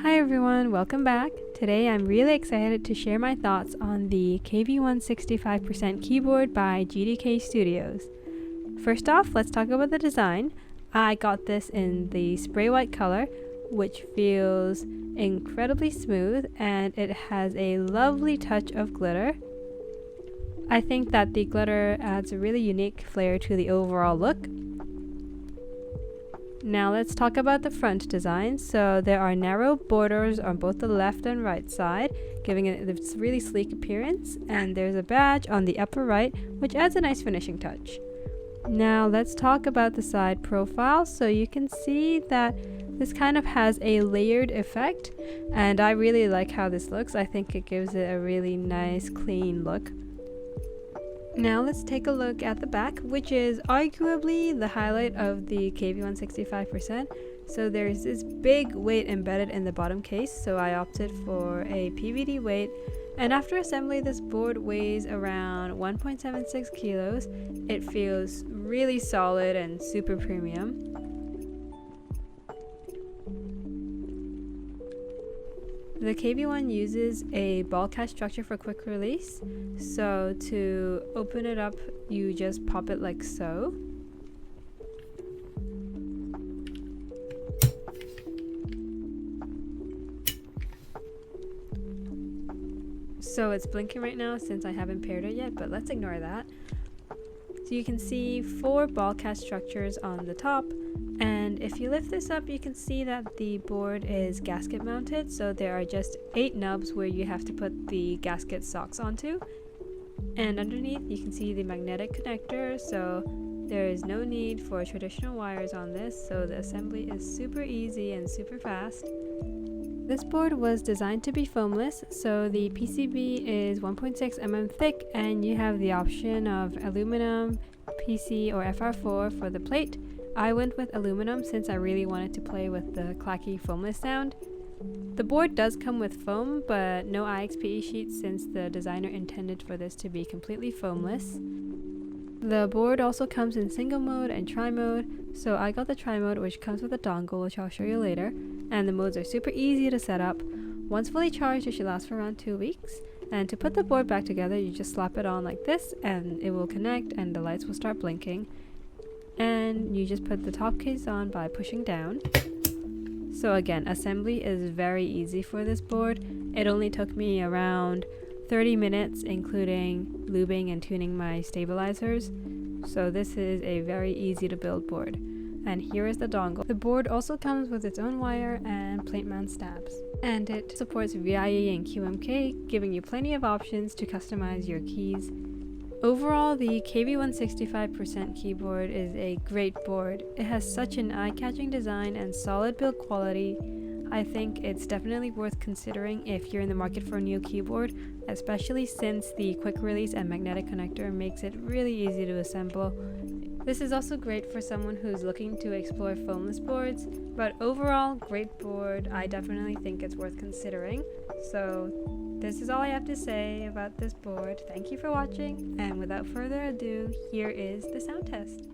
Hi everyone, welcome back. Today I'm really excited to share my thoughts on the KV1-65% keyboard by GDK Studios. First off, let's talk about the design. I got this in the spray white color, which feels incredibly smooth, and it has a lovely touch of glitter. I think that the glitter adds a really unique flair to the overall look. Now let's talk about the front design. So there are narrow borders on both the left and right side, giving it this really sleek appearance, and there's a badge on the upper right, which adds a nice finishing touch. Now let's talk about the side profile. So you can see that this kind of has a layered effect, and I really like how this looks. I think it gives it a really nice clean look. Now let's take a look at the back, which is arguably the highlight of the KV1-65%. So there's this big weight embedded in the bottom case, so I opted for a PVD weight. And after assembly, this board weighs around 1.76 kilos. It feels really solid and super premium. The KV1 uses a ball catch structure for quick release, so to open it up you just pop it like so. So it's blinking right now since I haven't paired it yet, but let's ignore that. So you can see 4 ball catch structures on the top, and if you lift this up you can see that the board is gasket mounted, so there are just 8 nubs where you have to put the gasket socks onto, and underneath you can see the magnetic connector, so there is no need for traditional wires on this, so the assembly is super easy and super fast. This board was designed to be foamless, so the PCB is 1.6 mm thick, and you have the option of aluminum, PC, or FR4 for the plate. I went with aluminum since I really wanted to play with the clacky foamless sound. The board does come with foam, but no IXPE sheets since the designer intended for this to be completely foamless. The board also comes in single mode and tri-mode, so I got the tri-mode, which comes with a dongle, which I'll show you later, and the modes are super easy to set up. Once fully charged, it should last for around 2 weeks, and to put the board back together you just slap it on like this and it will connect and the lights will start blinking, and you just put the top case on by pushing down. So again, assembly is very easy for this board. It only took me around 30 minutes including lubing and tuning my stabilizers, so this is a very easy to build board. And here is the dongle. The board also comes with its own wire and plate mount stabs, and it supports VIE and QMK, giving you plenty of options to customize your keys. Overall, the KV1-65% keyboard is a great board. It has such an eye-catching design and solid build quality. I think it's definitely worth considering if you're in the market for a new keyboard, especially since the quick release and magnetic connector makes it really easy to assemble. This is also great for someone who's looking to explore foamless boards, but overall, great board. I definitely think it's worth considering. So this is all I have to say about this board. Thank you for watching, and without further ado, here is the sound test.